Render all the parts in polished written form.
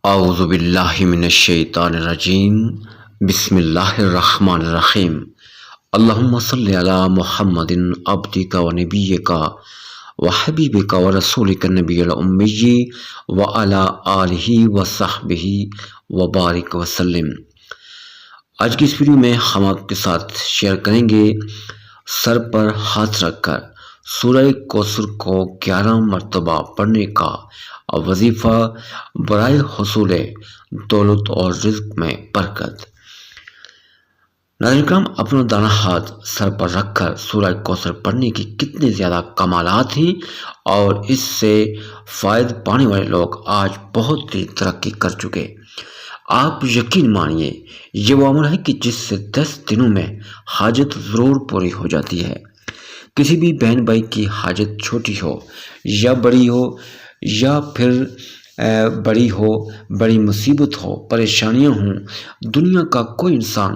اعوذ باللہ من الشیطان الرجیم، بسم اللہ الرحمن الرحیم۔ اللہم صلی علی محمد عبدک و نبیک و حبیبک و رسولک النبی الامی وعلی آلہ و صحبہ و بارک وسلم۔ آج کی اس ویڈیو میں ہم آپ کے ساتھ شیئر کریں گے سر پر ہاتھ رکھ کر سورہ کوثر کو 11 مرتبہ پڑھنے کا وظیفہ برائے حصول دولت اور رزق میں برکت۔ ناظرین کرام، اپنا دانہ ہاتھ سر پر رکھ کر سورہ کوثر پڑھنے کی کتنے زیادہ کمالات ہیں، اور اس سے فائدہ پانے والے لوگ آج بہت ہی ترقی کر چکے۔ آپ یقین مانیے، یہ وہ عمل ہے کہ جس سے 10 دنوں میں حاجت ضرور پوری ہو جاتی ہے۔ کسی بھی بہن بھائی کی حاجت چھوٹی ہو یا بڑی ہو، یا پھر بڑی مصیبت ہو، پریشانیاں ہوں، دنیا کا کوئی انسان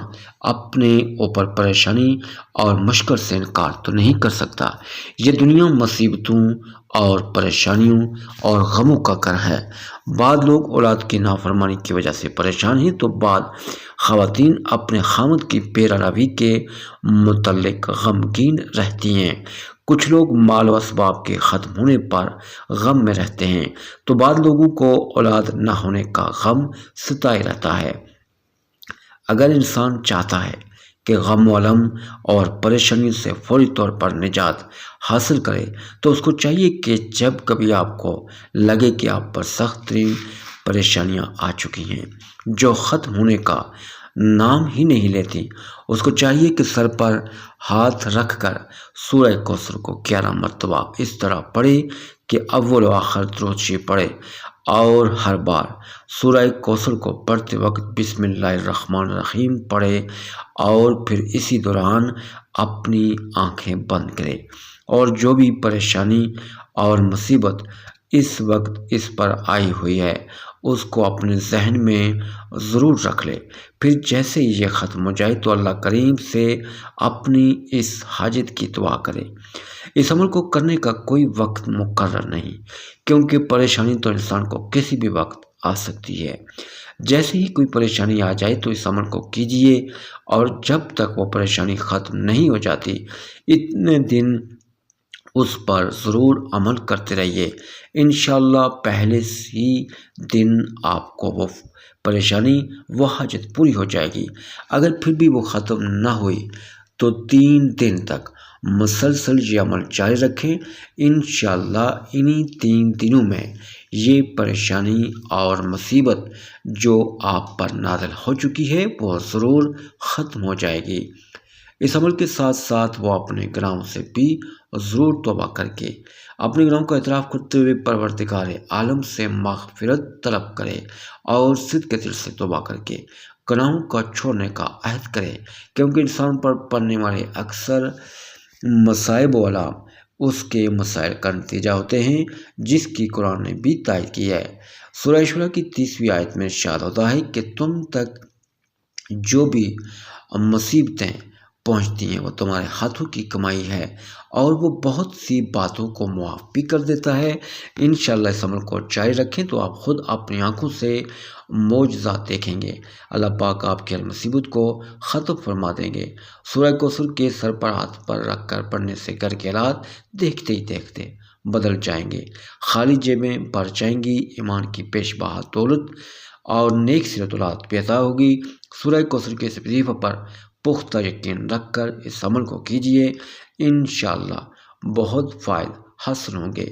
اپنے اوپر پریشانی اور مشکل سے انکار تو نہیں کر سکتا۔ یہ دنیا مصیبتوں اور پریشانیوں اور غموں کا گھر ہے۔ بعض لوگ اولاد کی نافرمانی کی وجہ سے پریشان ہیں، تو بعض خواتین اپنے خاوند کی بے روی کے متعلق غمگین رہتی ہیں۔ کچھ لوگ مال و اسباب کے ختم ہونے پر غم میں رہتے ہیں، تو بعض لوگوں کو اولاد نہ ہونے کا غم ستائے رہتا ہے۔ اگر انسان چاہتا ہے کہ غم و الم اور پریشانی سے فوری طور پر نجات حاصل کرے، تو اس کو چاہیے کہ جب کبھی آپ کو لگے کہ آپ پر سخت ترین پریشانیاں آ چکی ہیں جو ختم ہونے کا نام ہی نہیں لیتی، اس کو چاہیے کہ سر پر ہاتھ رکھ کر سورہ کوثر کو 11 مرتبہ اس طرح پڑھے کہ اول و آخر درود شریف پڑھے، اور ہر بار سورہ کوثر کو پڑھتے وقت بسم اللہ الرحمن الرحیم پڑھے، اور پھر اسی دوران اپنی آنکھیں بند کرے، اور جو بھی پریشانی اور مصیبت اس وقت اس پر آئی ہوئی ہے اس کو اپنے ذہن میں ضرور رکھ لے۔ پھر جیسے ہی یہ ختم ہو جائے تو اللہ کریم سے اپنی اس حاجت کی دعا کرے۔ اس عمل کو کرنے کا کوئی وقت مقرر نہیں، کیونکہ پریشانی تو انسان کو کسی بھی وقت آ سکتی ہے۔ جیسے ہی کوئی پریشانی آ جائے تو اس عمل کو کیجئے، اور جب تک وہ پریشانی ختم نہیں ہو جاتی اتنے دن اس پر ضرور عمل کرتے رہیے۔ انشاءاللہ پہلے ہی دن آپ کو وہ پریشانی، وہ حاجت پوری ہو جائے گی۔ اگر پھر بھی وہ ختم نہ ہوئی تو 3 دن تک مسلسل یہ عمل جاری رکھیں۔ انشاءاللہ انہی 3 دنوں میں یہ پریشانی اور مصیبت جو آپ پر نازل ہو چکی ہے وہ ضرور ختم ہو جائے گی۔ اس عمل کے ساتھ ساتھ وہ اپنے گناہوں سے بھی ضرور توبہ کر کے اپنے گناہوں کا اعتراف کرتے ہوئے پروردگار عالم سے مغفرت طلب کرے، اور صدق دل سے توبہ کر کے گناہوں کا چھوڑنے کا عہد کرے، کیونکہ انسان پر پڑنے والے اکثر مصائب و آلام اس کے مسائل کا نتیجہ ہوتے ہیں، جس کی قرآن نے بھی تائید کی ہے۔ سورہ شورہ کی 30ویں آیت میں ارشاد ہوتا ہے کہ تم تک جو بھی مصیبتیں پہنچتی ہیں وہ تمہارے ہاتھوں کی کمائی ہے، اور وہ بہت سی باتوں کو معاف بھی کر دیتا ہے۔ انشاءاللہ اس عمل کو جاری رکھیں تو آپ خود اپنی آنکھوں سے معجزات دیکھیں گے۔ اللہ پاک آپ کی ہر مصیبت کو ختم فرما دیں گے۔ سورہ کوثر کے سر پر ہاتھ پر رکھ کر پڑھنے سے گھر کے حالات دیکھتے ہی دیکھتے بدل جائیں گے، خالی جیبیں بھر جائیں گی، ایمان کی پیش بہا دولت اور نیک سیرت اولاد بھی عطا ہوگی۔ سورہ کوثر کے اس وظیفے پر پختہ یقین رکھ کر اس عمل کو کیجئے، انشاءاللہ بہت فائدہ حاصل ہوں گے۔